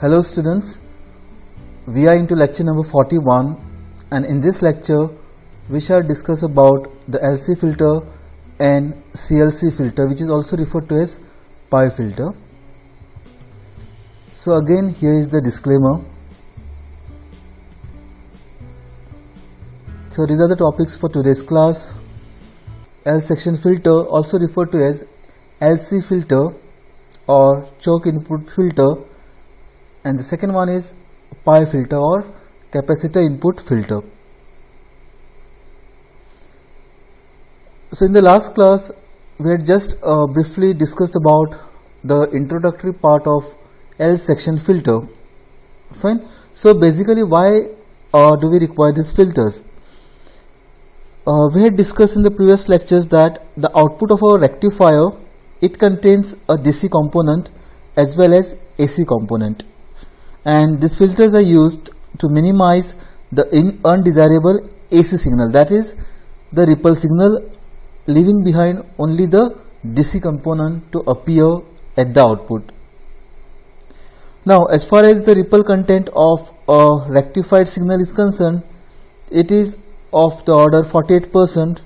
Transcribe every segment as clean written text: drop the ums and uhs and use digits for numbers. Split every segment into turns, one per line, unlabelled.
Hello students, we are into lecture number 41 and in this lecture we shall discuss about the LC filter and CLC filter, which is also referred to as pi filter. So again, here is the disclaimer. So these are the topics for today's class. L section filter, also referred to as LC filter or choke input filter, and the second one is pi filter or capacitor input filter. So in the last class we had just briefly discussed about the introductory part of L section filter. Fine. So basically, why do we require these filters? We had discussed in the previous lectures that the output of our rectifier, it contains a DC component as well as AC component, and these filters are used to minimize the undesirable AC signal, that is the ripple signal, leaving behind only the DC component to appear at the output. Now, as far as the ripple content of a rectified signal is concerned, it is of the order 48%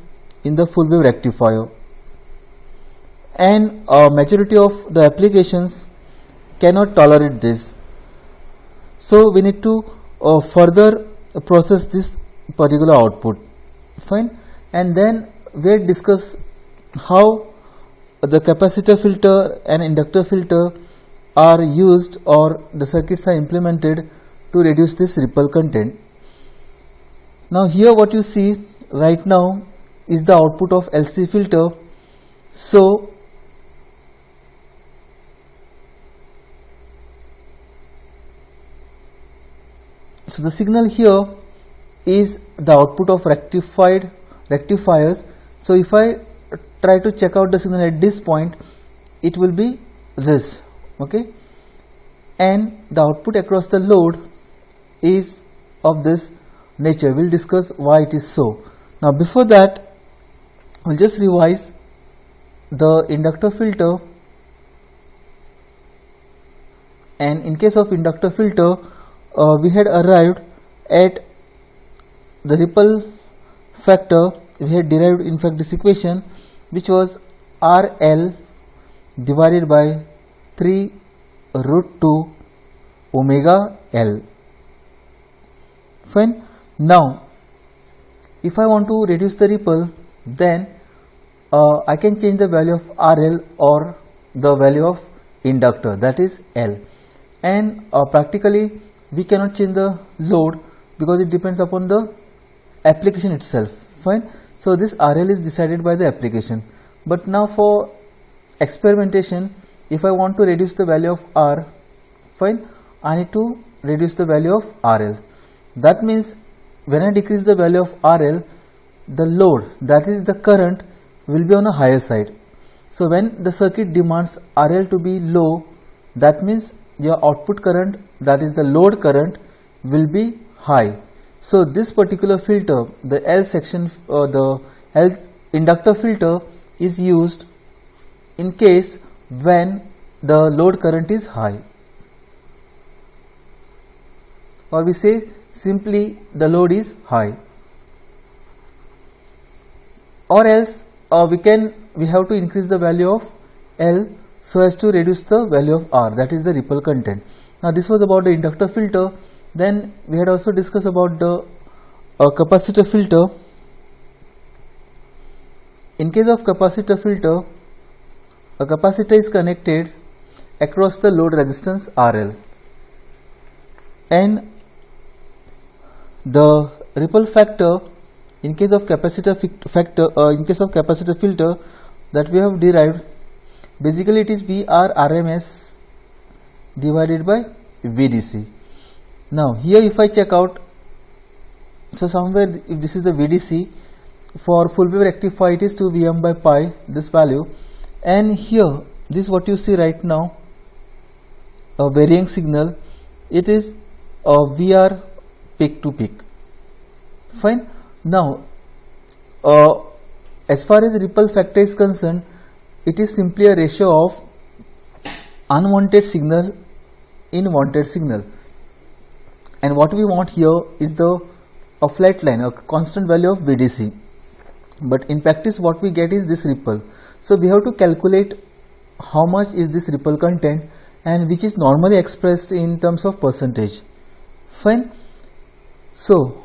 in the full wave rectifier, and a majority of the applications cannot tolerate this. So we need to further process this particular output. Fine. And then we'll discuss how the capacitor filter and inductor filter are used, or the circuits are implemented to reduce this ripple content. Now here what you see right now is the output of LC filter. So the signal here is the output of rectifiers. So if I try to check out the signal at this point, it will be this, okay, and the output across the load is of this nature. We'll discuss why it is so. Now before that, we'll just revise the inductor filter, and in case of inductor filter, we had arrived at the ripple factor. We had derived in fact this equation, which was RL divided by 3 root 2 omega L. Fine. Now if I want to reduce the ripple, then I can change the value of RL or the value of inductor, that is L, and practically we cannot change the load because it depends upon the application itself. Fine. So this RL is decided by the application. But now for experimentation, if I want to reduce the value of R, fine, I need to reduce the value of RL. That means when I decrease the value of RL, the load, that is the current, will be on a higher side. So when the circuit demands RL to be low, that means your output current, that is the load current, will be high. So this particular filter, the L section, the L inductor filter, is used in case when the load current is high, or we say simply the load is high, or else we have to increase the value of L so as to reduce the value of R, that is the ripple content. Now this was about the inductor filter. Then we had also discussed about the capacitor filter. In case of capacitor filter, a capacitor is connected across the load resistance RL, and the ripple factor in case of capacitor filter that we have derived, basically it is VR RMS divided by VDC. Now here if I check out, so somewhere if this is the VDC, for full wave rectifier it is 2 Vm by pi, this value, and here this what you see right now, a varying signal, it is a VR peak to peak. Fine. Now as far as ripple factor is concerned, it is simply a ratio of unwanted signal in wanted signal. And what we want here is a flat line, a constant value of VDC. But in practice what we get is this ripple. So we have to calculate how much is this ripple content, and which is normally expressed in terms of percentage. Fine. So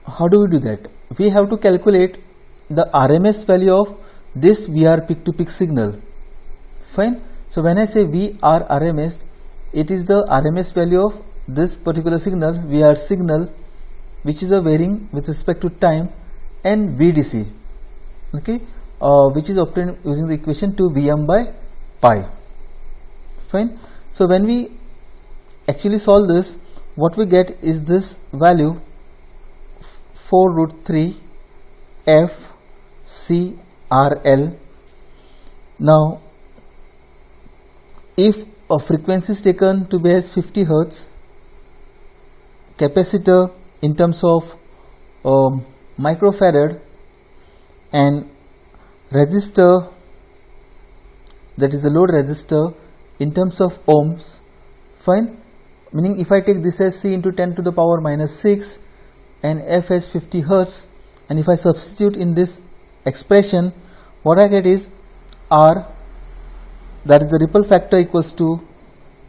how do we do that? We have to calculate the RMS value of this VR peak to peak signal. Fine. So when I say VR RMS, it is the RMS value of this particular signal, VR signal, which is a varying with respect to time, and VDC, okay, which is obtained using the equation 2 Vm by pi. Fine. So when we actually solve this, what we get is this value 4 root 3 F C R L. Now if a frequency is taken to be as 50 Hertz, capacitor in terms of microfarad, and resistor, that is the load resistor, in terms of ohms. Fine. Meaning if I take this as C into 10 to the power minus 6 and F as 50 Hertz, and if I substitute in this expression, what I get is R, that is the ripple factor, equals to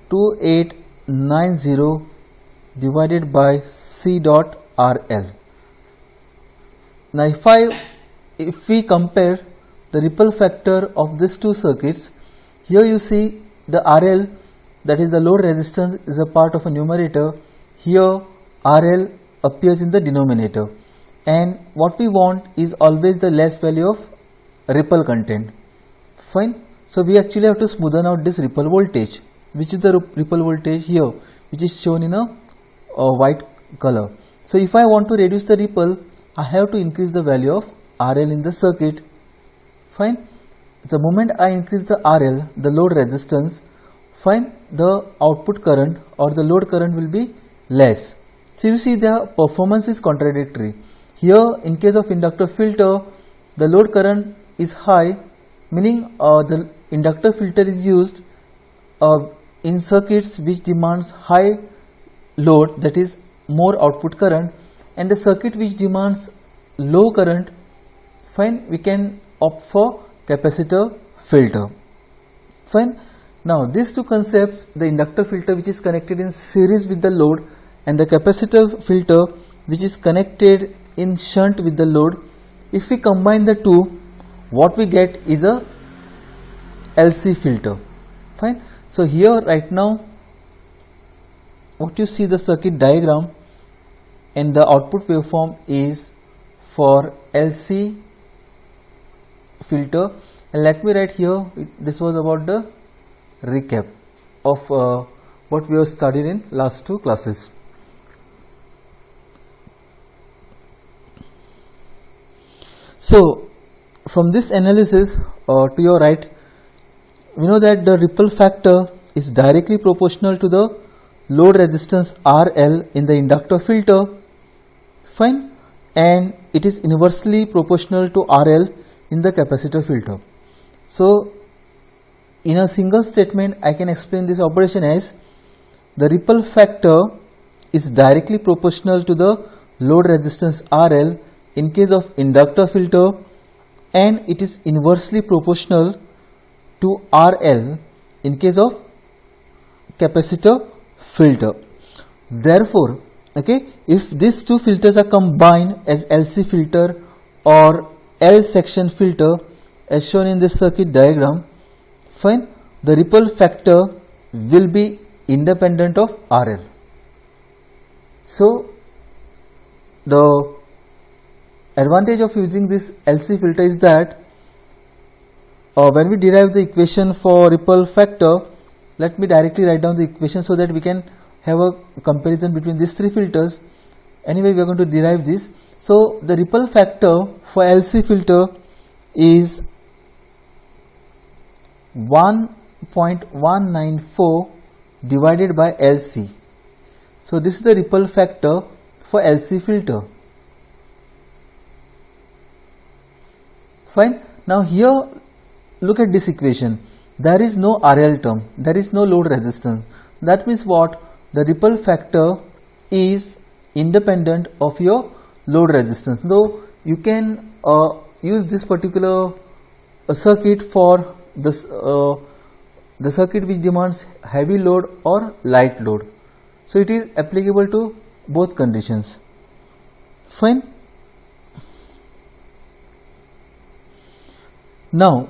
2890 divided by C dot RL. Now if we compare the ripple factor of these two circuits, here you see the RL, that is the load resistance, is a part of a numerator. Here RL appears in the denominator, and what we want is always the less value of ripple content. Fine. So we actually have to smoothen out this ripple voltage, which is the ripple voltage here, which is shown in a white color. So if I want to reduce the ripple, I have to increase the value of RL in the circuit. Fine. The moment I increase the RL, the load resistance, fine, the output current or the load current will be less. So you see the performance is contradictory. Here in case of inductor filter, the load current is high, meaning the inductor filter is used in circuits which demands high load, that is more output current, and the circuit which demands low current, fine, we can opt for capacitor filter. Fine. Now these two concepts, the inductor filter which is connected in series with the load, and the capacitor filter which is connected in shunt with the load, if we combine the two, what we get is a LC filter. Fine. So here right now what you see the circuit diagram, and the output waveform is for LC filter. And let me write here, this was about the recap of what we have studied in last two classes. So from this analysis to your right, we know that the ripple factor is directly proportional to the load resistance RL in the inductor filter. Fine. And it is inversely proportional to RL in the capacitor filter. So in a single statement I can explain this operation as the ripple factor is directly proportional to the load resistance RL in case of inductor filter, and it is inversely proportional to RL in case of capacitor filter. Therefore, okay, if these two filters are combined as LC filter or L section filter as shown in this circuit diagram, fine, the ripple factor will be independent of RL. So the advantage of using this LC filter is that when we derive the equation for ripple factor, let me directly write down the equation so that we can have a comparison between these three filters. Anyway, we are going to derive this. So the ripple factor for LC filter is 1.194 divided by LC. So this is the ripple factor for LC filter. Fine. Now here look at this equation. There is no RL term, there is no load resistance. that means what? The ripple factor is independent of your load resistance. Though you can use this particular circuit for this the circuit which demands heavy load or light load. So it is applicable to both conditions. Fine. Now,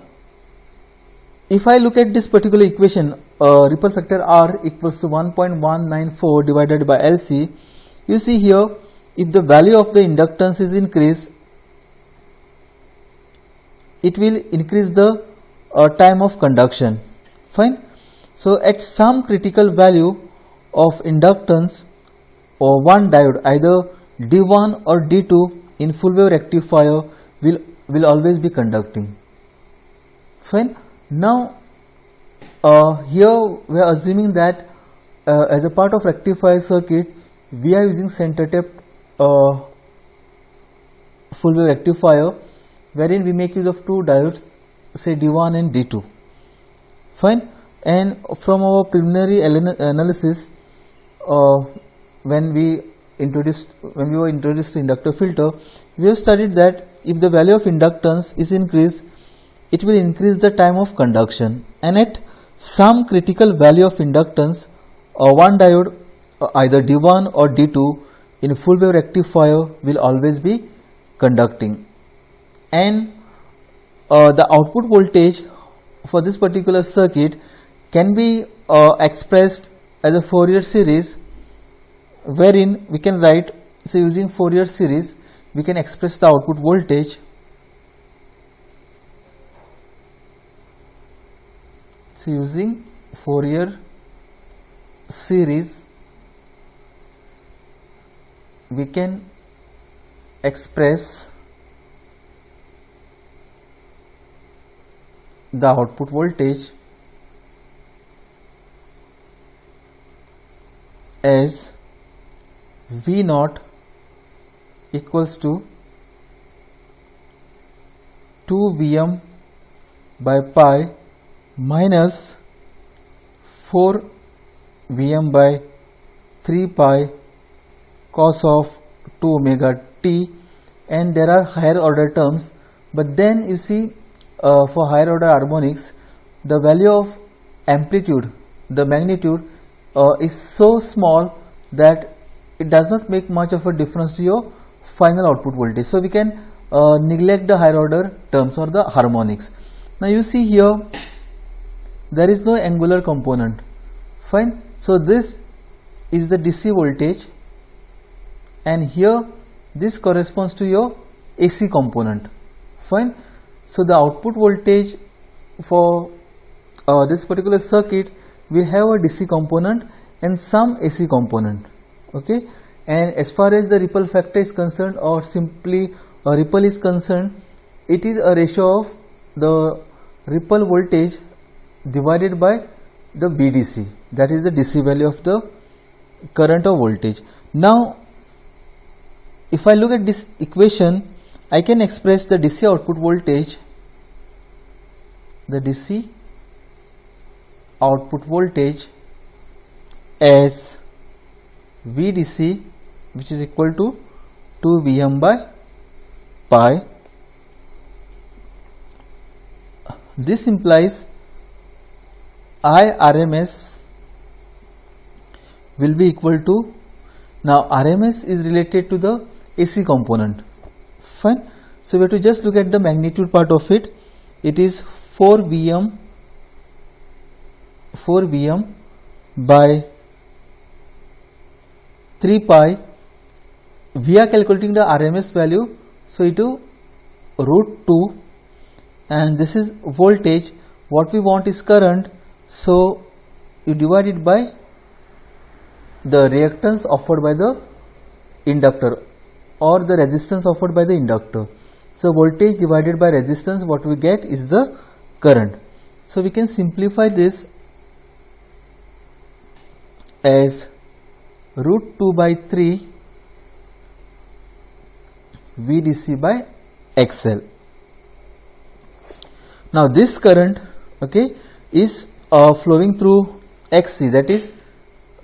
if I look at this particular equation, ripple factor R equals to 1.194 divided by LC, you see here, if the value of the inductance is increased, it will increase the time of conduction. Fine. So at some critical value of inductance, or one diode, either D1 or D2 in full wave rectifier will always be conducting. Fine. Now here we are assuming that as a part of rectifier circuit we are using center tapped full wave rectifier, wherein we make use of two diodes, say D1 and D2. Fine. And from our preliminary analysis, when we were introduced to inductor filter, we have studied that if the value of inductance is increased, it will increase the time of conduction, and at some critical value of inductance, one diode, either D1 or D2 in full wave rectifier will always be conducting, and the output voltage for this particular circuit can be expressed as a Fourier series, wherein we can write, so using Fourier series we can express the output voltage . So using Fourier series we can express the output voltage as V naught equals to 2 Vm by pi minus 4 Vm by 3 pi cos of 2 omega t, and there are higher order terms, but then you see for higher order harmonics the value of amplitude, the magnitude is so small that it does not make much of a difference to your final output voltage. So we can neglect the higher order terms or the harmonics. Now you see here there is no angular component. Fine. So this is the DC voltage, and here this corresponds to your AC component. Fine. So the output voltage for this particular circuit will have a DC component and some AC component. Okay. And as far as the ripple factor is concerned, or simply a ripple is concerned, it is a ratio of the ripple voltage divided by the BDC, that is the DC value of the current or voltage. Now if I look at this equation, I can express the DC output voltage, as VDC, which is equal to 2 Vm by pi. This implies IRMS will be equal to, now RMS is related to the AC component. Fine. So we have to just look at the magnitude part of it. It is 4 Vm by 3 pi. We are calculating the RMS value, so it is √2, and this is voltage. What we want is current, so you divide it by the reactance offered by the inductor or the resistance offered by the inductor. So voltage divided by resistance, what we get is the current. So we can simplify this as √2 by 3 VDC by XL. Now this current, okay, is flowing through XC, that is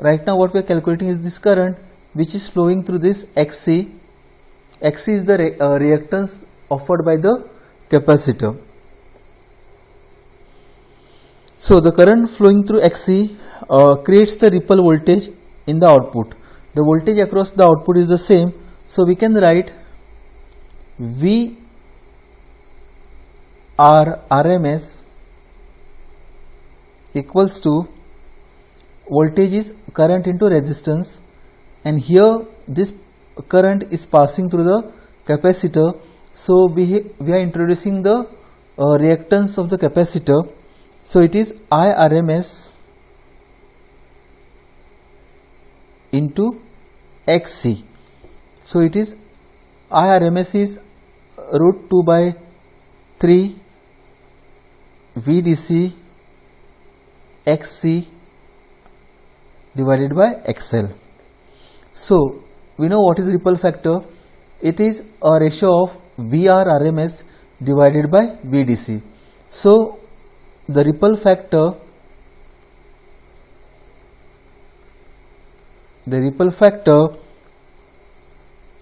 right now what we are calculating is this current which is flowing through this Xc. Xc is the reactance offered by the capacitor. So the current flowing through Xc creates the ripple voltage in the output. The voltage across the output is the same, so we can write V R RMS equals to voltage is current into resistance, and here this current is passing through the capacitor, so we are introducing the reactance of the capacitor, so it is I RMS into Xc. So it is I RMS is root 2 by 3 VDC Xc divided by XL. So we know what is ripple factor. It is a ratio of VR RMS divided by VDC. So the ripple factor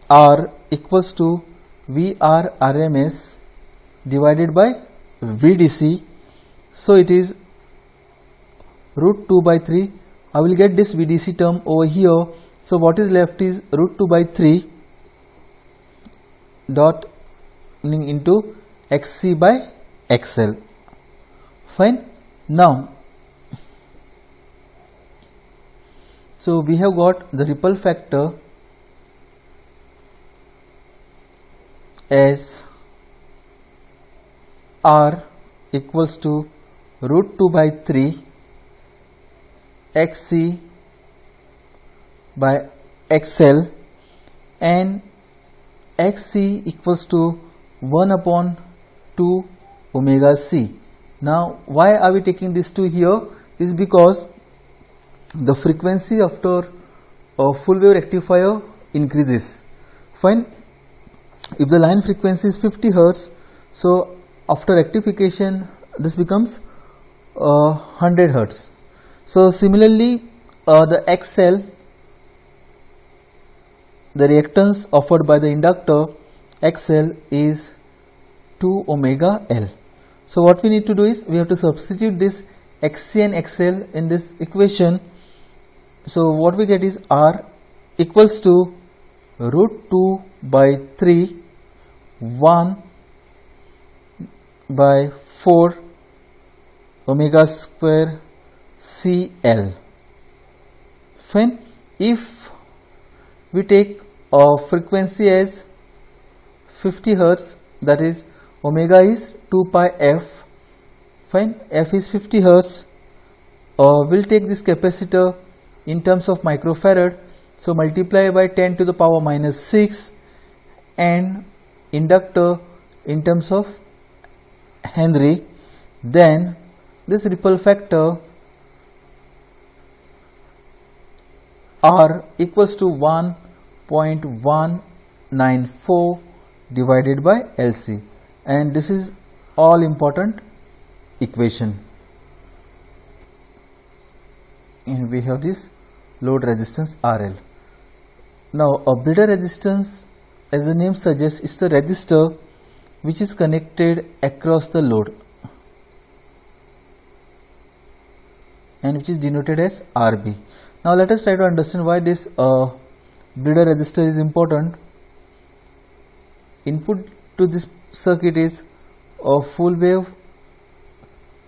R equals to VR RMS divided by VDC. So it is root 2 by 3. I will get this VDC term over here. So what is left is root 2 by 3 dot into Xc by XL. Fine. Now, so we have got the ripple factor as R equals to root 2 by 3 Xc by XL, and Xc equals to 1 upon 2 omega c. Now why are we taking this 2 here? Is because the frequency after a full wave rectifier increases. Fine. If the line frequency is 50 Hz, so after rectification this becomes 100 Hz. So similarly the XL, the reactance offered by the inductor XL is 2 omega L. So what we need to do is we have to substitute this Xc and XL in this equation. So what we get is R equals to root 2 by 3 1 by 4 omega square CL. Fine. If we take a frequency as 50 Hz, that is omega is 2 pi f. Fine. F is 50 Hz. We'll take this capacitor in terms of microfarad, so multiply by 10 to the power minus 6, and inductor in terms of Henry. Then this ripple factor R equals to 1.194 divided by LC, and this is all important equation. And we have this load resistance RL. Now a breeder resistance, as the name suggests, is the resistor which is connected across the load and which is denoted as RB. Now let us try to understand why this breeder resistor is important. Input to this circuit is a full wave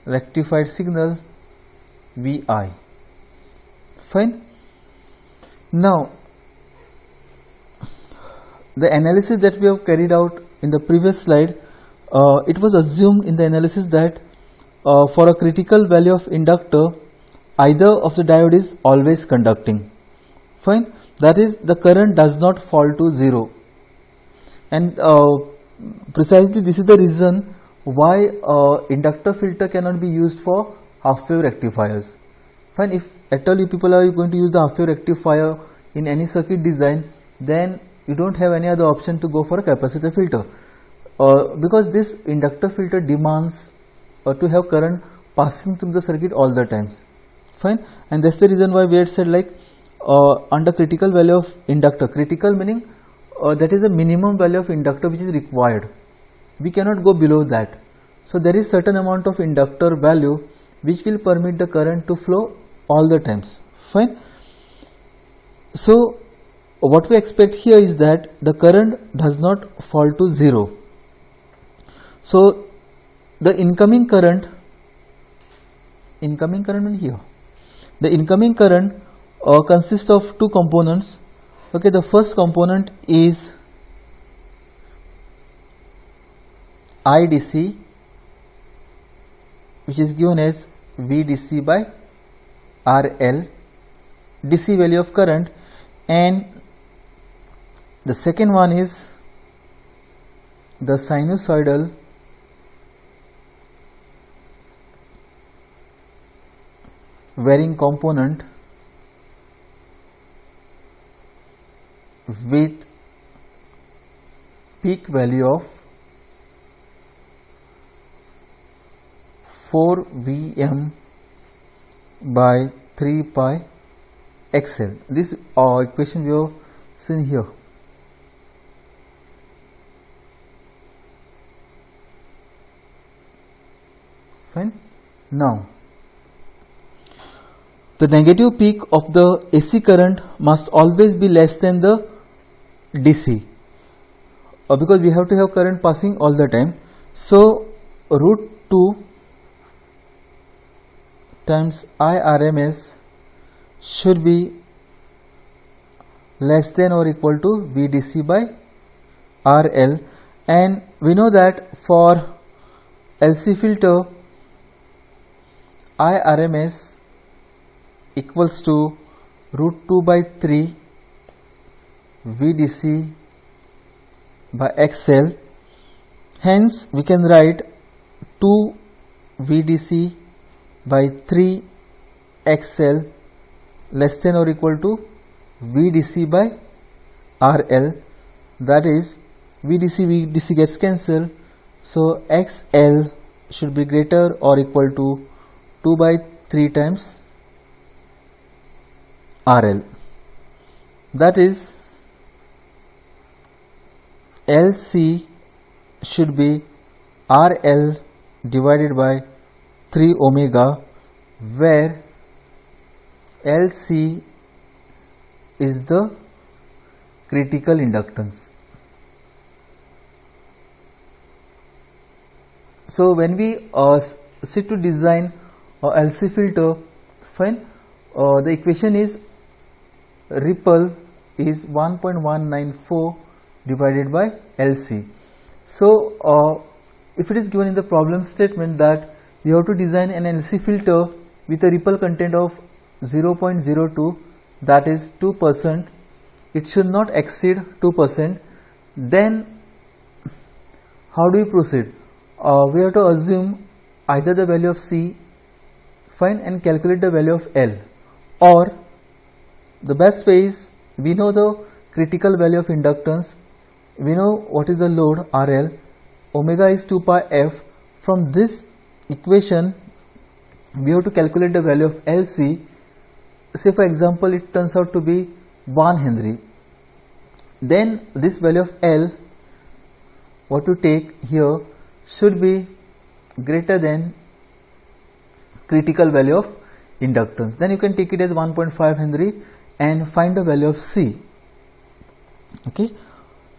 rectified signal Vi. Fine. Now the analysis that we have carried out in the previous slide, it was assumed in the analysis that for a critical value of inductor, either of the diode is always conducting. Fine. That is, the current does not fall to 0, and precisely this is the reason why inductor filter cannot be used for half wave rectifiers. Fine. If at all you people are going to use the half wave rectifier in any circuit design, then you don't have any other option to go for a capacitor filter, because this inductor filter demands to have current passing through the circuit all the times. Fine. And that's the reason why we had said, like, under critical value of inductor. Critical meaning that is the minimum value of inductor which is required. We cannot go below that. So there is certain amount of inductor value which will permit the current to flow all the times. Fine. So what we expect here is that the current does not fall to zero. So the incoming current in here. The incoming current consists of two components. Okay, the first component is IDC, which is given as VDC by RL, DC value of current, and the second one is the sinusoidal varying component with peak value of 4 Vm by 3 pi XL. This equation we have seen here. Fine. Now, the negative peak of the AC current must always be less than the DC, because we have to have current passing all the time. So root 2 times IRMS should be less than or equal to VDC by RL, and we know that for LC filter IRMS equals to root 2 by 3 VDC by XL. Hence we can write 2 VDC by 3 XL less than or equal to VDC by RL. That is, VDC gets cancelled, so XL should be greater or equal to 2 by 3 times RL. That is, LC should be RL divided by 3 omega, where LC is the critical inductance. So when we sit to design a LC filter, fine, the equation is ripple is 1.194 divided by LC. So if it is given in the problem statement that you have to design an LC filter with a ripple content of 0.02, that is 2%, it should not exceed 2%, then how do we proceed? We have to assume either the value of C, fine, and calculate the value of L, or the best way is, we know the critical value of inductance, we know what is the load RL, omega is 2 pi f. From this equation we have to calculate the value of LC. Say for example it turns out to be 1 Henry, then this value of L, what to take here, should be greater than critical value of inductance. Then you can take it as 1.5 Henry and find the value of C. Okay,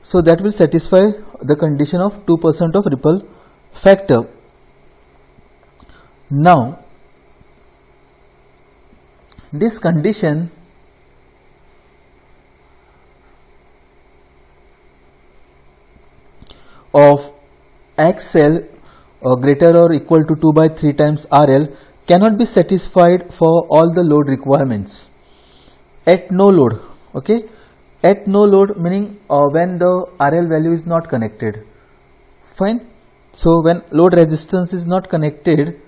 so that will satisfy the condition of 2% of ripple factor. Now this condition of XL greater or equal to 2 by 3 times RL cannot be satisfied for all the load requirements at no load. Okay, at no load meaning when the RL value is not connected. Fine. So when load resistance is not connected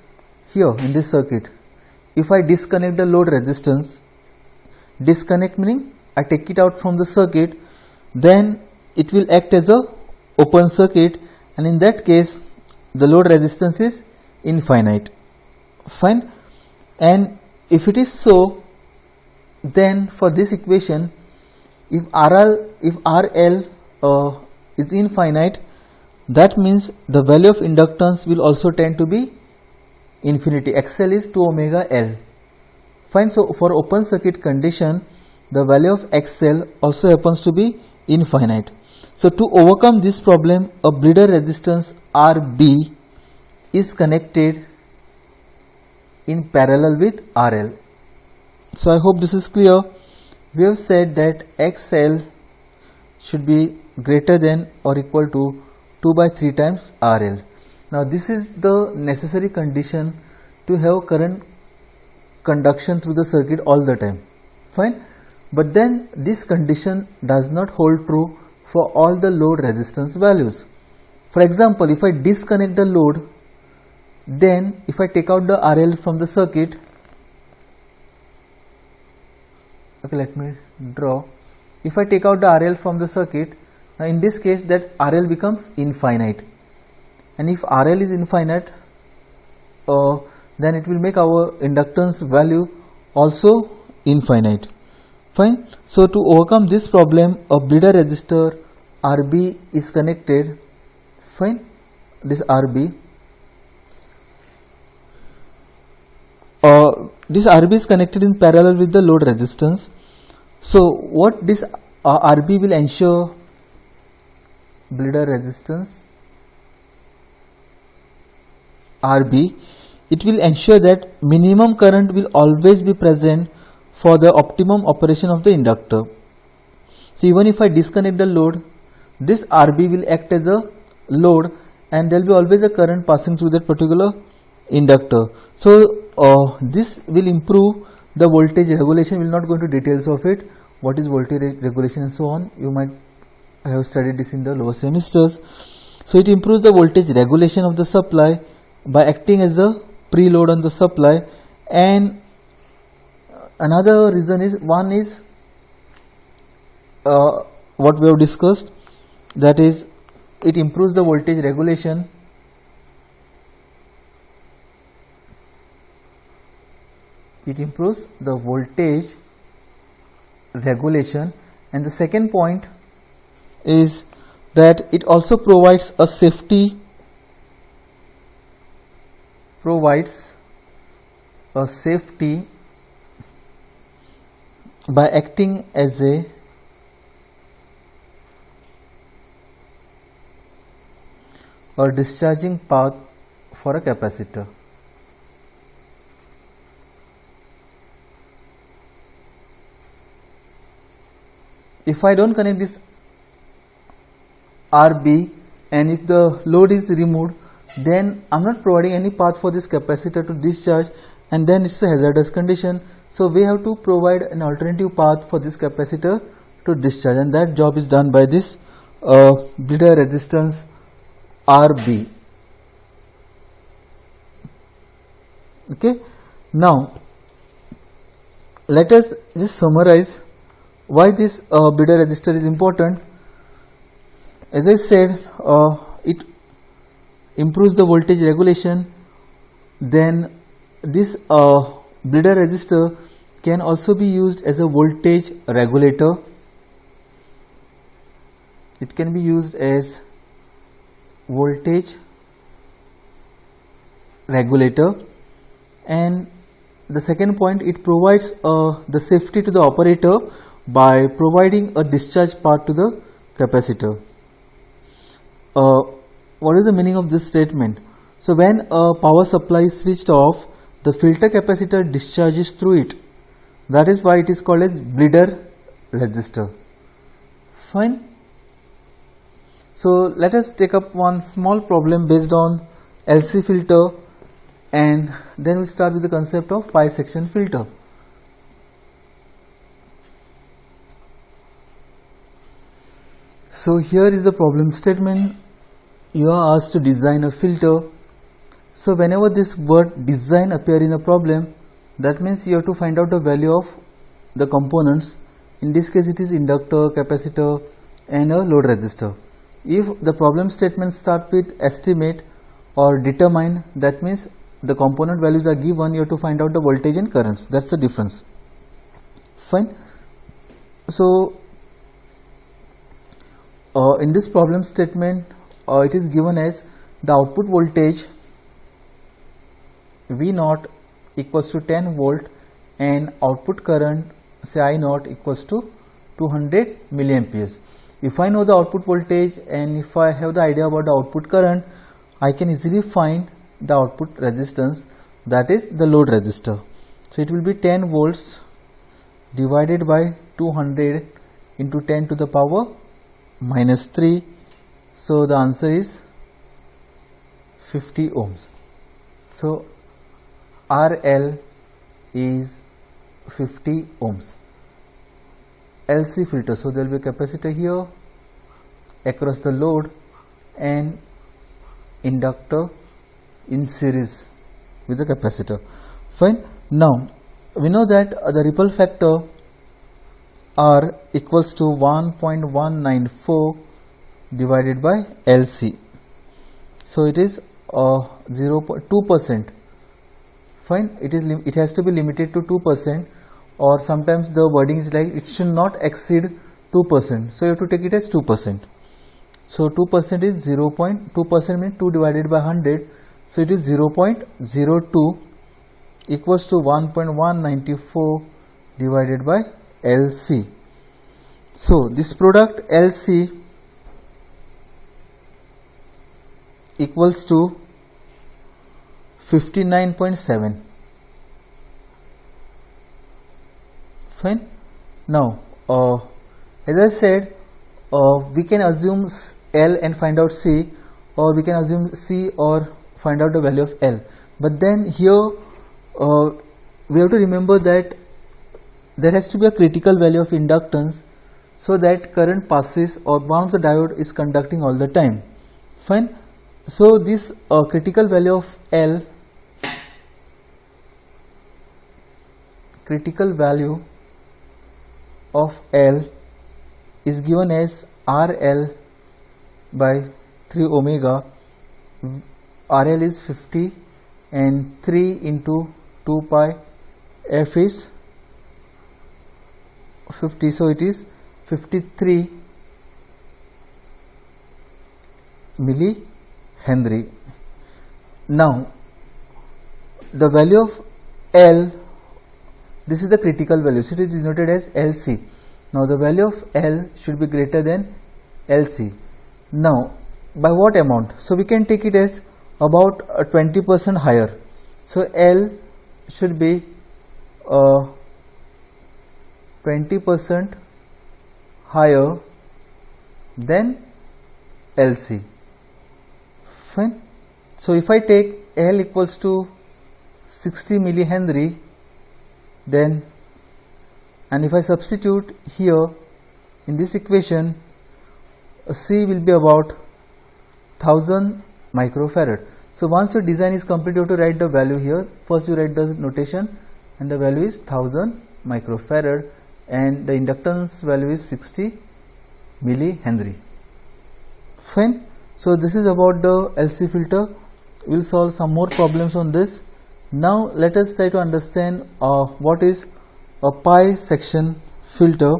here in this circuit, if I disconnect the load resistance, disconnect meaning I take it out from the circuit, then it will act as a open circuit, and in that case the load resistance is infinite. Fine. And if it is so, then for this equation, if RL is infinite, that means the value of inductance will also tend to be infinity. XL is 2 omega L. Fine. So for open circuit condition, the value of XL also happens to be infinite. So to overcome this problem, a bleeder resistance RB is connected in parallel with RL. So I hope this is clear. We have said that XL should be greater than or equal to 2 by 3 times RL. Now this is the necessary condition to have current conduction through the circuit all the time. Fine. But then this condition does not hold true for all the load resistance values. For example, if I disconnect the load, then if I take out the RL from the circuit, okay, let me draw. If I take out the RL from the circuit, now in this case that RL becomes infinite, and if RL is infinite, then it will make our inductance value also infinite. Fine. So to overcome this problem, a bleeder resistor RB is connected. Fine. This RB. This RB is connected in parallel with the load resistance. So what this RB will ensure? Bleeder resistance RB, it will ensure that minimum current will always be present for the optimum operation of the inductor. So even if I disconnect the load, this RB will act as a load and there will be always a current passing through that particular inductor. So this will improve the voltage regulation. We will not go into details of it, what is voltage regulation and so on. You might have studied this in the lower semesters. So it improves the voltage regulation of the supply by acting as a preload on the supply. And another reason is, one is what we have discussed, that is it improves the voltage regulation. It improves the voltage regulation. And the second point is that it also provides a safety, by acting as a discharging path for a capacitor. If I don't connect this RB and if the load is removed, then I am not providing any path for this capacitor to discharge, and then it's a hazardous condition. So we have to provide an alternative path for this capacitor to discharge, and that job is done by this bleeder resistance RB. Okay. Now let us just summarize why this bleeder resistor is important. As I said, it improves the voltage regulation. Then this bleeder resistor can also be used as a voltage regulator. It can be used as voltage regulator. And the second point, it provides the safety to the operator by providing a discharge path to the capacitor. What is the meaning of this statement? So when a power supply is switched off, the filter capacitor discharges through it. That is why it is called as bleeder resistor. Fine. So let us take up one small problem based on LC filter, and then we'll start with the concept of pi section filter. So here is the problem statement. You are asked to design a filter. So whenever this word design appear in a problem, that means you have to find out the value of the components. In this case it is inductor, capacitor and a load resistor. If the problem statement start with estimate or determine, that means the component values are given, you have to find out the voltage and currents. That's the difference. Fine. So in this problem statement it is given as the output voltage V naught equals to 10 volt and output current say I naught equals to 200 milliamperes. If I know the output voltage and if I have the idea about the output current, I can easily find the output resistance, that is the load resistor. So it will be 10 volts divided by 200 into 10 to the power minus 3. So the answer is 50 ohms. So RL is 50 ohms. LC filter, so there will be a capacitor here across the load and inductor in series with the capacitor. Fine. Now we know that the ripple factor R equals to 1.194 divided by LC. So it is 0.2%. Fine. It has to be limited to 2%, or sometimes the wording is like it should not exceed 2%. So you have to take it as 2%. So 2% is 0.2% means 2 divided by 100. So it is 0.02 equals to 1.194 divided by LC. So this product LC equals to 59.7. Fine. Now as I said, we can assume L and find out C, or we can assume C or find out the value of L. But then here we have to remember that there has to be a critical value of inductance so that current passes or one of the diode is conducting all the time. Fine. So this critical value of L, is given as RL by 3 omega. RL is 50 and 3 into 2 pi F is 50, so it is 53 millihenry. Now the value of L, this is the critical value, so it is denoted as LC. Now the value of L should be greater than LC. Now by what amount? So we can take it as about 20% higher. So L should be 20% higher than LC. Fine. So if I take L equals to 60 millihenry, then, and if I substitute here in this equation, C will be about 1000 microfarad. So once your design is complete, you have to write the value here. First you write the notation, and the value is 1000 microfarad, and the inductance value is 60 millihenry. Fine. So this is about the LC filter. We will solve some more problems on this. Now let us try to understand what is a pi section filter.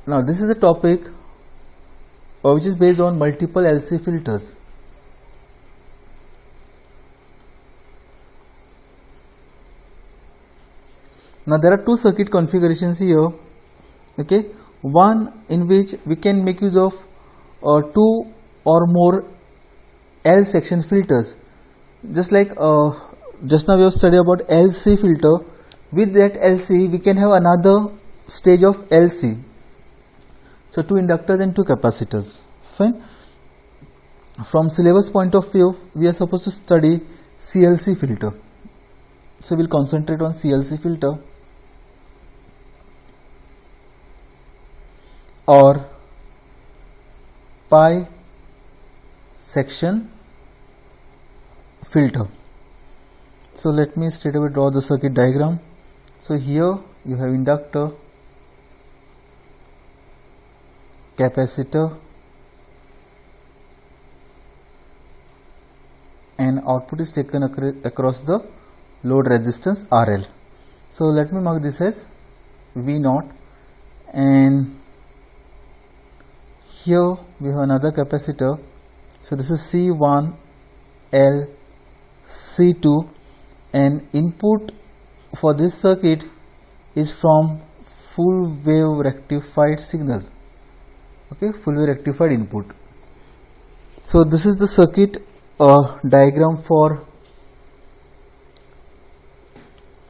Now this is a topic which is based on multiple LC filters. Now there are two circuit configurations here. Okay, one in which we can make use of two or more L section filters. Just like just now we have studied about LC filter. With that LC we can have another stage of LC. So two inductors and two capacitors. Fine. From syllabus point of view, we are supposed to study CLC filter. So we will concentrate on CLC filter or pi section filter. So let me straight away draw the circuit diagram. So here you have inductor, capacitor, and output is taken across the load resistance RL. So let me mark this as V0, and here we have another capacitor. So this is C1 L C2, and input for this circuit is from full wave rectified signal. Okay, full wave rectified input. So this is the circuit diagram for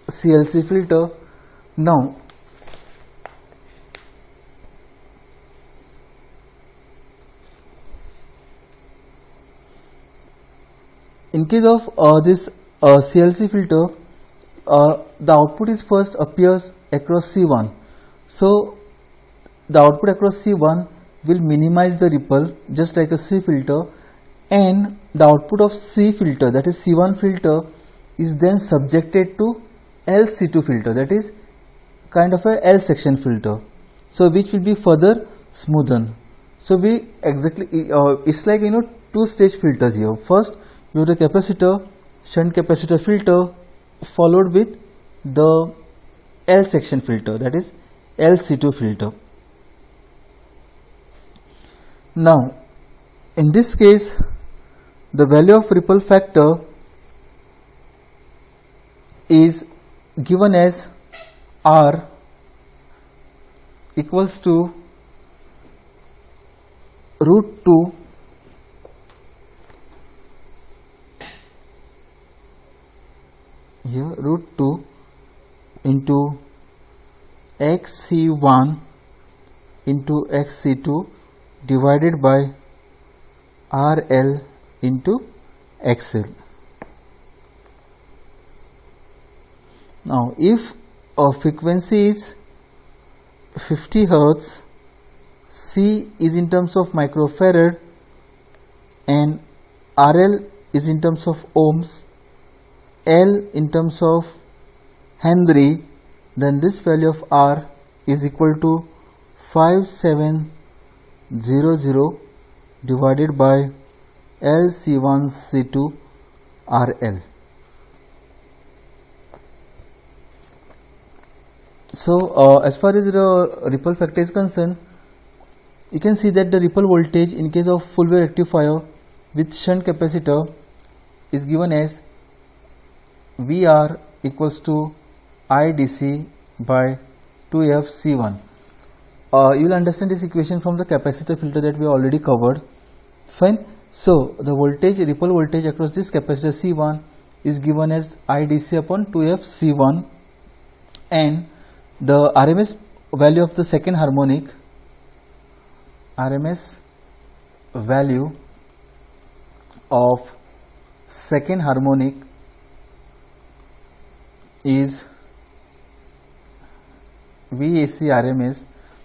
CLC filter. Now in case of this CLC filter, the output is first appears across C1. So the output across C1 will minimize the ripple just like a C filter, and the output of C filter, that is C1 filter, is then subjected to LC2 filter, that is kind of a L section filter, so which will be further smoothened. So we exactly it's like two-stage filters here. First you have the capacitor, shunt capacitor filter, followed with the L section filter, that is LC2 filter. Now in this case, the value of ripple factor is given as R equals to root 2 here, root 2 into XC1 into XC2 divided by RL into XL. Now if a frequency is 50 Hertz, C is in terms of microfarad and RL is in terms of ohms, L in terms of Henry, then this value of R is equal to 5700 divided by LC1 C2 RL. So as far as the ripple factor is concerned, you can see that the ripple voltage in case of full wave rectifier with shunt capacitor is given as VR equals to IDC by 2FC1. You will understand this equation from the capacitor filter that we already covered. Fine. So the voltage, ripple voltage across this capacitor C1 is given as IDC upon 2FC1, and the RMS value of the second harmonic, RMS value of second harmonic is VAC RMS,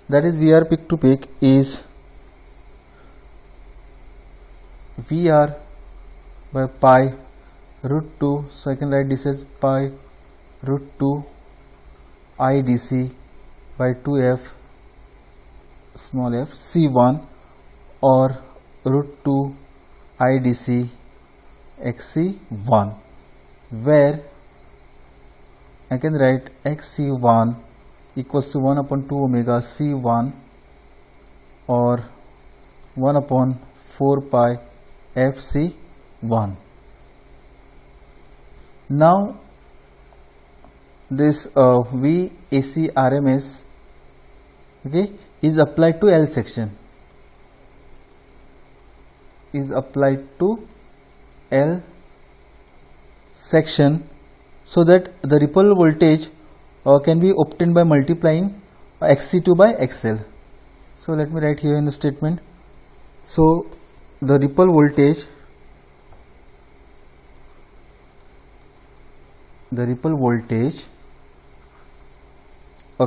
that is VR peak to peak, is VR by pi root 2, so I can write this as pi root 2 IDC by 2F small f C1, or root 2 IDC XC1, where I can write XC1 equals to 1 upon 2 omega C1, or 1 upon 4 pi FC1. Now this VAC RMS, okay, is applied to L section, so that the ripple voltage can be obtained by multiplying XC2 by XL. So let me write here in the statement. So the ripple voltage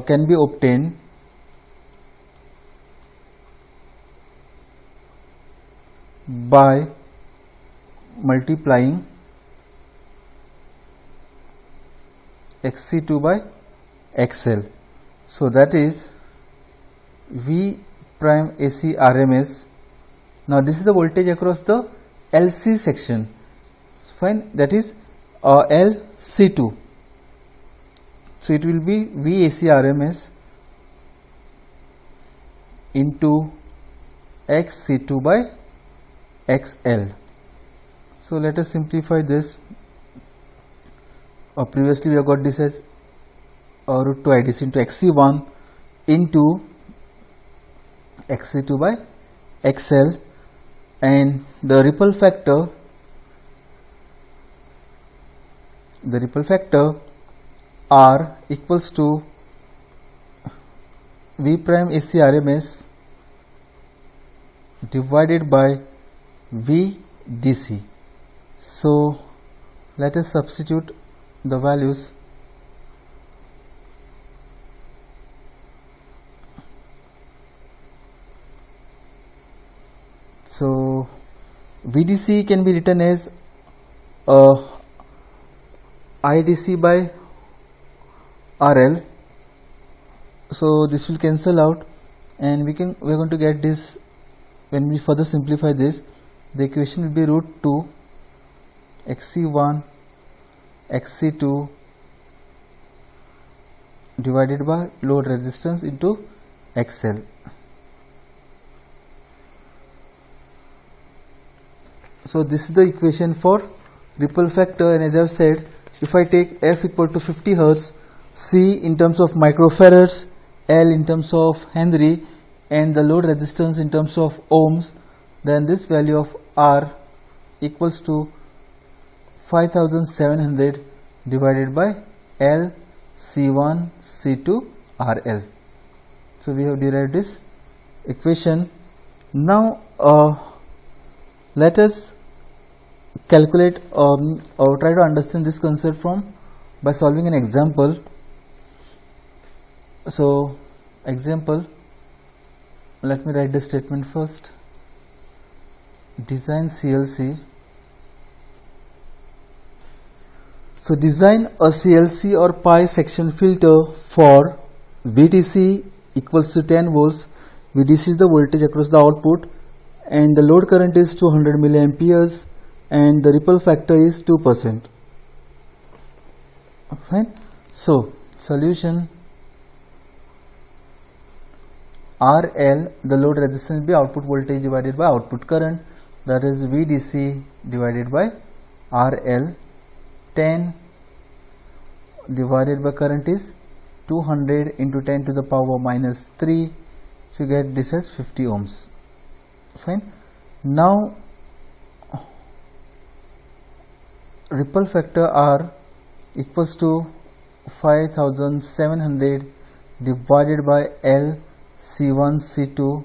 can be obtained by multiplying XC2 by XL. So that is V prime AC RMS. Now this is the voltage across the LC section. Fine. That is LC2. So it will be VAC RMS into XC2 by XL. So let us simplify this. Previously we have got this as root 2 IDC into XC1 into XC2 by XL, and the ripple factor R equals to V prime AC RMS divided by V DC. So let us substitute the values. So VDC can be written as IDC by RL. So this will cancel out, and we are going to get this. When we further simplify this, the equation will be root 2 XC1 XC2 divided by load resistance into XL. So this is the equation for ripple factor, and as I have said, if I take F equal to 50 Hertz, C in terms of microfarads, L in terms of Henry, and the load resistance in terms of ohms, then this value of R equals to 5700 divided by L C1 C2 RL. So we have derived this equation. Now let us calculate or try to understand this concept by solving an example. So example, let me write the statement first. Design CLC. So design a CLC or pi section filter for VDC equals to 10 volts. VDC is the voltage across the output, and the load current is 200 milliamperes, and the ripple factor is 2%. Fine. So solution: RL, the load resistance, will be output voltage divided by output current, that is VDC divided by RL. 10 divided by current is 200 into 10 to the power minus 3, so you get this as 50 ohms. Fine. Now ripple factor R equals to 5700 divided by L C1 C2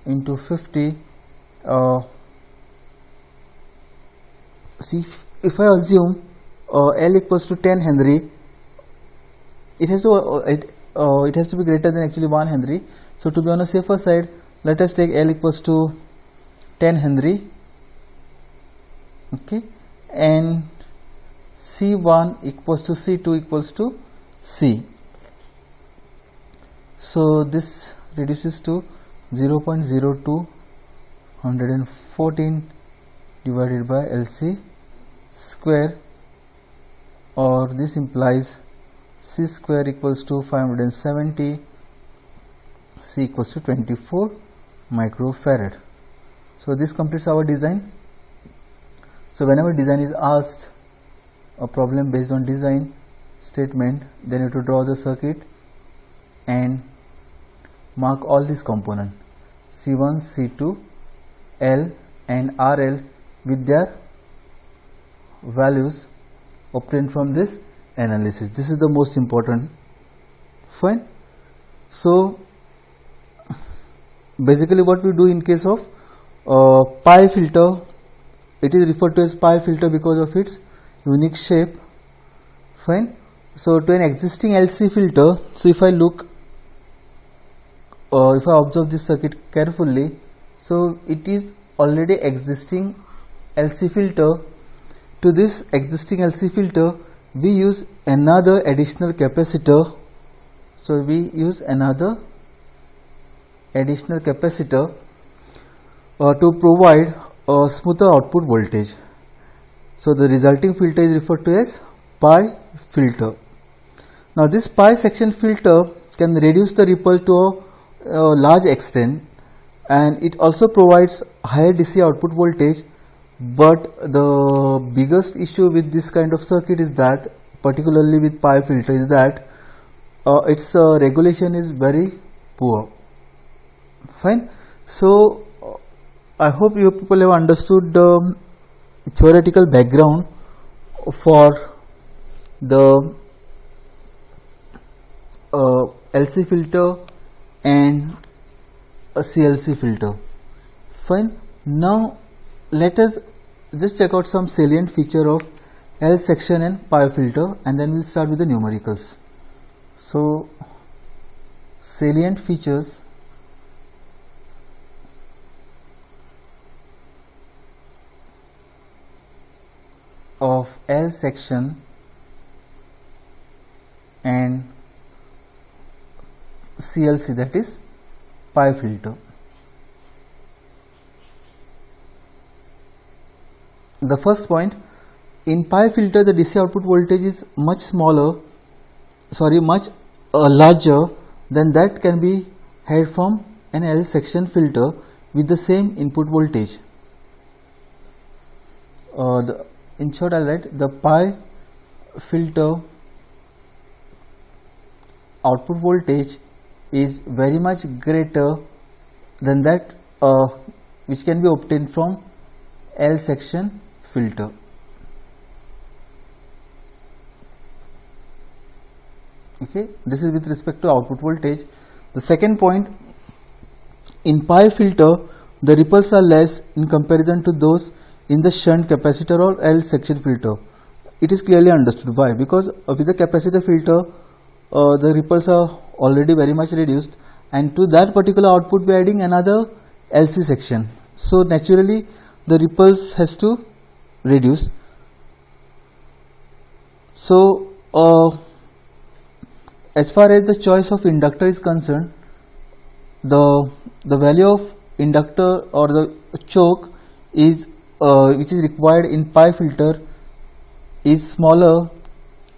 into 50. See, if I assume L equals to 10 Henry, it has to be greater than actually 1 Henry. So to be on a safer side, let us take L equals to 10 Henry. Okay, and C1 equals to C2 equals to C. So this reduces to 0.02 114 divided by LC square, or this implies C square equals to 570, C equals to 24 microfarad. So this completes our design. So whenever design is asked, a problem based on design statement, then you have to draw the circuit and mark all these components C1, C2, L and RL with their values obtained from this analysis. This is the most important. Fine. So basically what we do in case of pi filter, it is referred to as pi filter because of its unique shape. Fine. So to an existing LC filter, so if I look, if I observe this circuit carefully, so it is already existing LC filter. To this existing LC filter, we use another additional capacitor. So we use another additional capacitor to provide a smoother output voltage. So the resulting filter is referred to as pi filter. Now this pi section filter can reduce the ripple to a large extent, and it also provides higher DC output voltage. But the biggest issue with this kind of circuit is that, particularly with pi filter, is that its regulation is very poor. Fine. So I hope you people have understood the theoretical background for the LC filter and a CLC filter. Fine. Now let us just check out some salient feature of L section and pi filter, and then we'll start with the numericals. So salient features of L section and CLC, that is pi filter. The first point, in pi filter the DC output voltage is much larger than that can be had from an L section filter with the same input voltage. In short, I'll write the pi filter output voltage is very much greater than that which can be obtained from L section filter. Okay, this is with respect to output voltage. The second point, in pi filter the ripples are less in comparison to those in the shunt capacitor or L section filter. It is clearly understood. Why? Because with the capacitor filter the ripples are already very much reduced, and to that particular output we are adding another LC section, so naturally the ripples has to reduce. So as far as the choice of inductor is concerned, the value of inductor or the choke is which is required in pi filter is smaller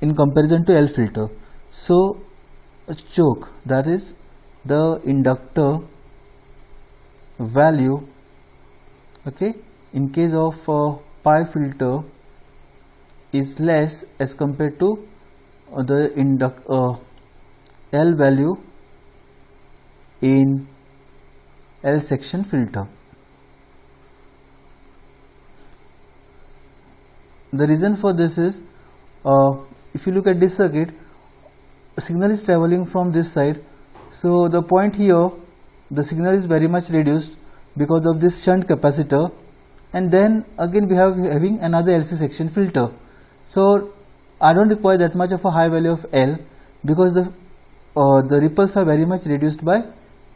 in comparison to L filter. So a choke, that is the inductor value, okay, in case of pi filter is less as compared to the L value in L section filter. The reason for this is, if you look at this circuit, a signal is traveling from this side, so the point here the signal is very much reduced because of this shunt capacitor, and then again we have having another LC section filter. So I don't require that much of a high value of L because the ripples are very much reduced by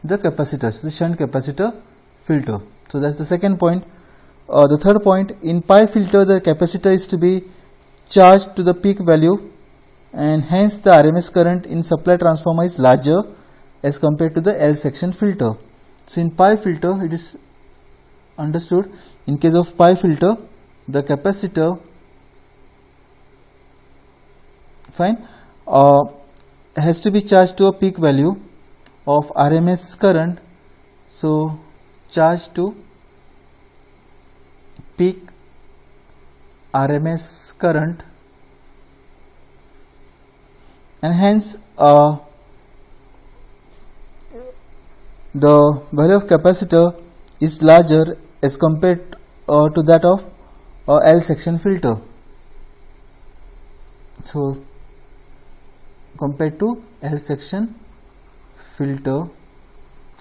the capacitors, the shunt capacitor filter. So that's the second point. The third point, in pi filter the capacitor is to be charged to the peak value, and hence the RMS current in supply transformer is larger as compared to the L section filter. So in pi filter it is understood, in case of pi filter the capacitor, fine, has to be charged to a peak value of RMS current. So charged to peak RMS current, and hence the value of capacitor is larger as compared to that of L section filter. So compared to L section filter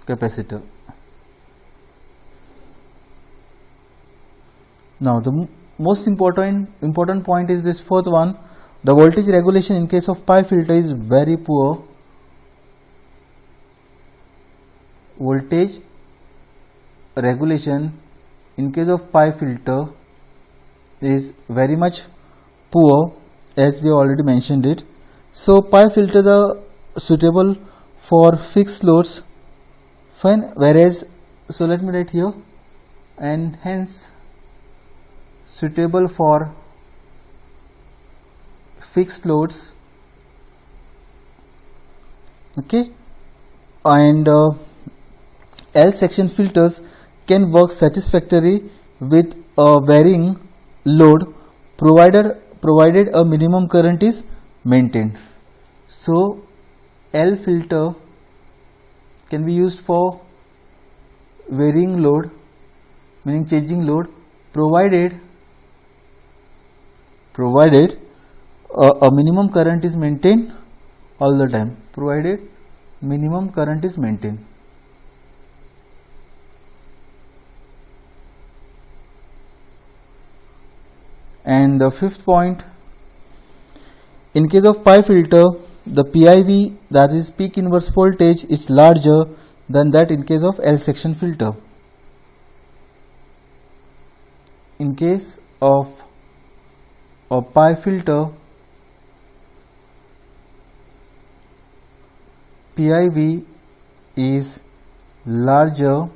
capacitor. Now the most important point is this fourth one. The voltage regulation in case of pi filter is very poor. Voltage regulation in case of pi filter is very much poor, as we already mentioned it. So pi filters are suitable for fixed loads, fine, whereas, let me write here, and hence suitable for fixed loads, okay, and L section filters can work satisfactorily with a varying load provided a minimum current is maintained. So L filter can be used for varying load, meaning changing load, provided a minimum current is maintained all the time, provided minimum current is maintained. And the fifth point, in case of pi filter, the PIV, that is peak inverse voltage, is larger than that in case of L section filter. In case of a pi filter, PIV is larger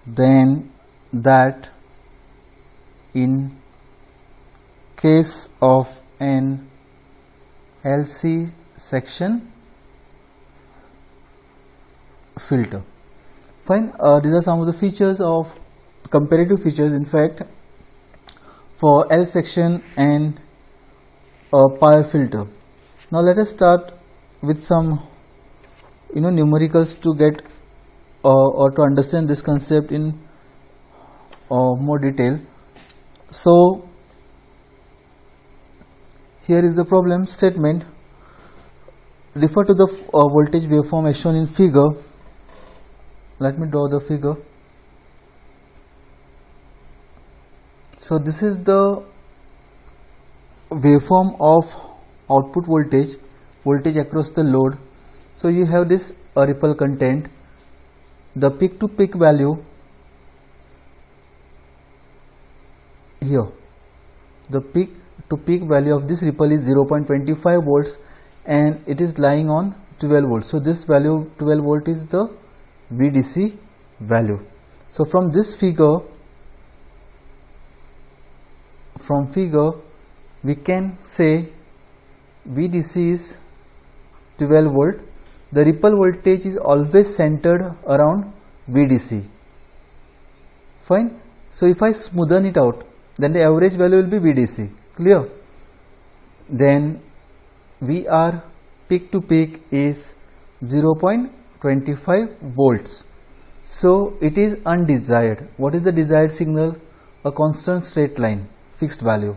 than that in case of an LC section filter. Fine. These are some of the features of comparative features, in fact, for L section and a pi filter. Now let us start with some numericals to get or to understand this concept in more detail. So here is the problem statement. Refer to the voltage waveform as shown in figure. Let me draw the figure. So this is the waveform of output voltage across the load. So you have this ripple content. The peak to peak value here, the peak to peak value of this ripple is 0.25 volts and it is lying on 12 volts. So this value 12 volt is the VDC value. So from this figure, we can say VDC is 12 volt. The ripple voltage is always centered around VDC. Fine. So if I smoothen it out, then the average value will be VDC. Clear? Then VR peak to peak is 0.25 volts. So it is undesired. What is the desired signal? A constant straight line, fixed value.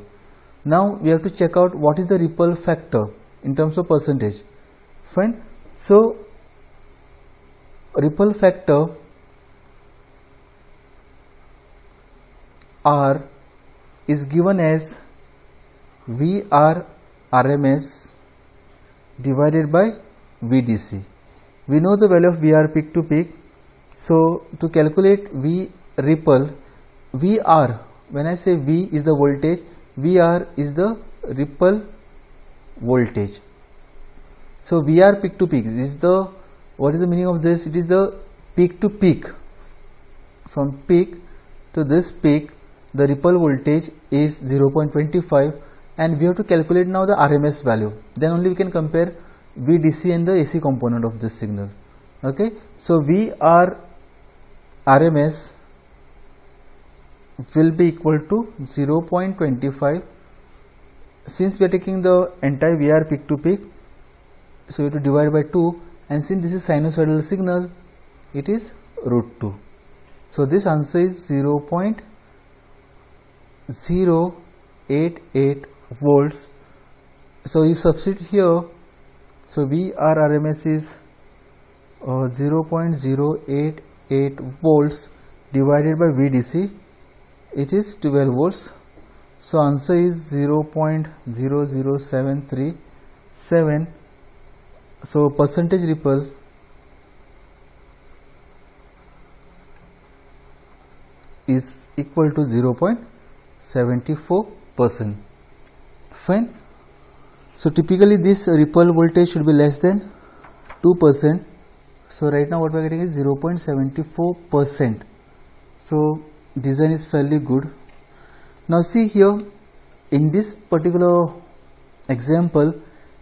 Now we have to check out what is the ripple factor in terms of percentage. Fine. So ripple factor R is given as VR RMS divided by VDC. We know the value of VR peak to peak. So to calculate V ripple, VR, when I say V is the voltage, VR is the ripple voltage. So VR peak to peak is the, what is the meaning of this? It is the peak to peak. From peak to this peak, the ripple voltage is 0.25 and we have to calculate now the RMS value. Then only we can compare VDC and the AC component of this signal. Okay. So VR RMS will be equal to 0.25. Since we are taking the entire VR peak to peak, so you have to divide by 2, and since this is sinusoidal signal, it is √2. So this answer is 0.088 volts. So you substitute here. So VR RMS is 0.088 volts divided by VDC. It is 12 volts. So answer is 0.00737. So percentage ripple is equal to 0.74%. Fine. So typically this ripple voltage should be less than 2%. So right now what we are getting is 0.74%. So design is fairly good. Now see here, in this particular example,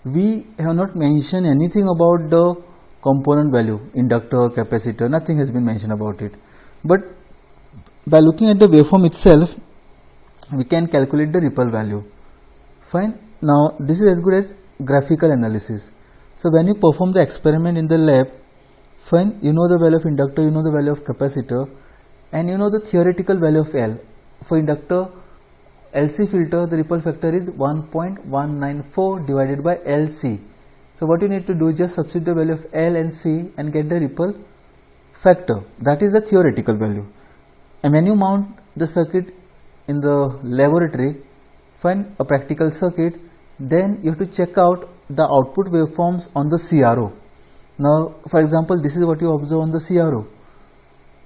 we have not mentioned anything about the component value, inductor, capacitor, nothing has been mentioned about it. But by looking at the waveform itself, we can calculate the ripple value. Fine. Now this is as good as graphical analysis. So when you perform the experiment in the lab, fine, you know the value of inductor, you know the value of capacitor, and you know the theoretical value of L. For inductor LC filter, the ripple factor is 1.194 divided by LC. So what you need to do is just substitute the value of L and C and get the ripple factor. That is the theoretical value. And when you mount the circuit in the laboratory, find a practical circuit, then you have to check out the output waveforms on the CRO. Now for example, this is what you observe on the CRO.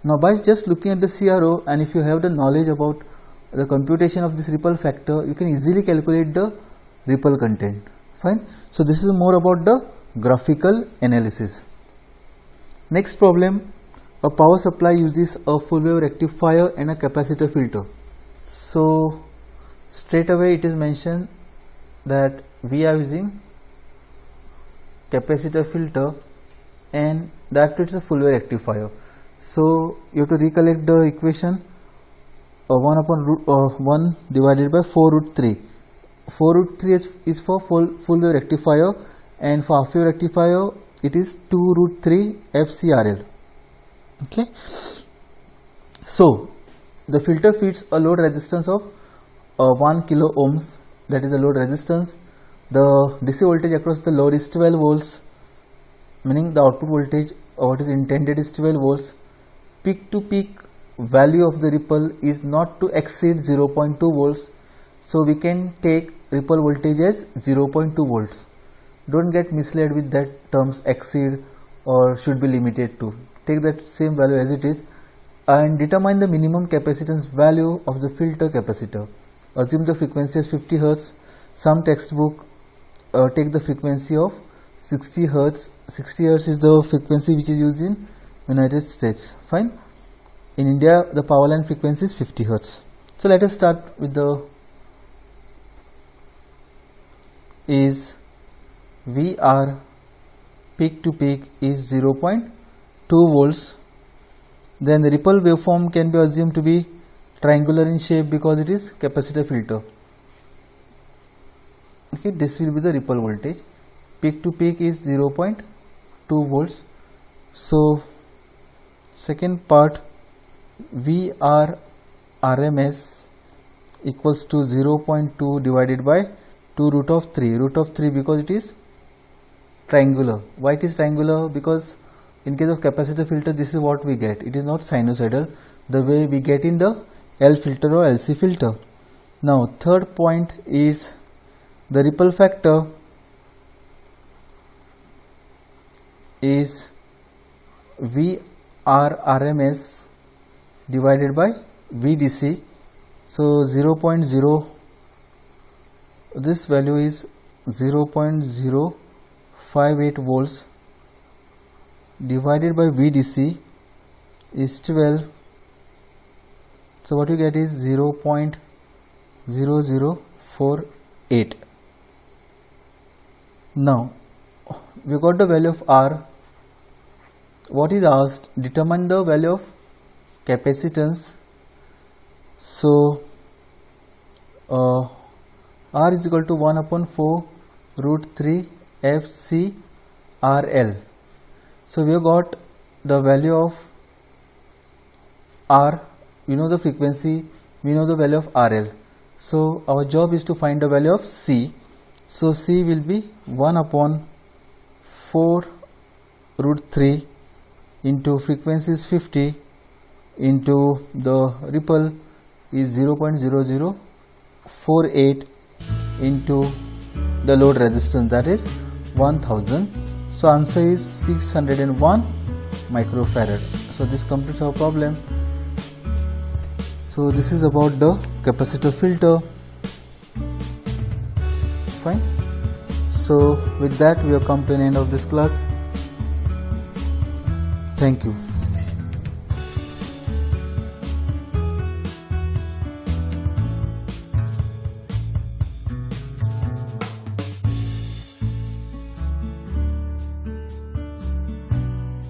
Now by just looking at the CRO, and if you have the knowledge about the computation of this ripple factor, you can easily calculate the ripple content. Fine. So this is more about the graphical analysis. Next problem, a power supply uses a full wave rectifier and a capacitor filter. So straight away it is mentioned that we are using capacitor filter and that is a full wave rectifier. So you have to recollect the equation, 1 upon 1 divided by 4 root 3. 4 root 3 is for full wave rectifier, and for half wave rectifier it is 2 root 3 FCRL. Okay. So the filter feeds a load resistance of 1 kilo ohms, that is the load resistance. The DC voltage across the load is 12 volts, meaning the output voltage what is intended is 12 volts. Peak to peak value of the ripple is not to exceed 0.2 volts. So we can take ripple voltage as 0.2 volts. Don't get misled with that terms exceed or should be limited to. Take that same value as it is and determine the minimum capacitance value of the filter capacitor. Assume the frequency as 50 Hz. Some textbook take the frequency of 60 Hz. 60 Hz is the frequency which is used in United States. Fine. In India, the power line frequency is 50 Hz. So let us start with the is VR peak to peak is 0.2 volts. Then the ripple waveform can be assumed to be triangular in shape because it is capacitor filter. Okay, this will be the ripple voltage. Peak to peak is 0.2 volts. So second part, VR RMS equals to 0.2 divided by 2 root of 3. Root of 3 because it is triangular. Why it is triangular? Because in case of capacitor filter, this is what we get. It is not sinusoidal the way we get in the L filter or LC filter. Now third point is the ripple factor is VR RMS divided by VDC. So 0.0, this value is 0.058 volts divided by VDC is 12. So what you get is 0.0048. Now we got the value of R. What is asked? Determine the value of capacitance. So R is equal to 1 upon 4 root 3 FCRL. So we have got the value of R, we know the frequency, we know the value of RL. So our job is to find the value of C. So C will be 1 upon 4 root 3 into frequency is 50 into the ripple is 0.0048 into the load resistance, that is 1000. So answer is 601 microfarad. So this completes our problem. So this is about the capacitor filter. Fine. So with that we have come to an end of this class. Thank you.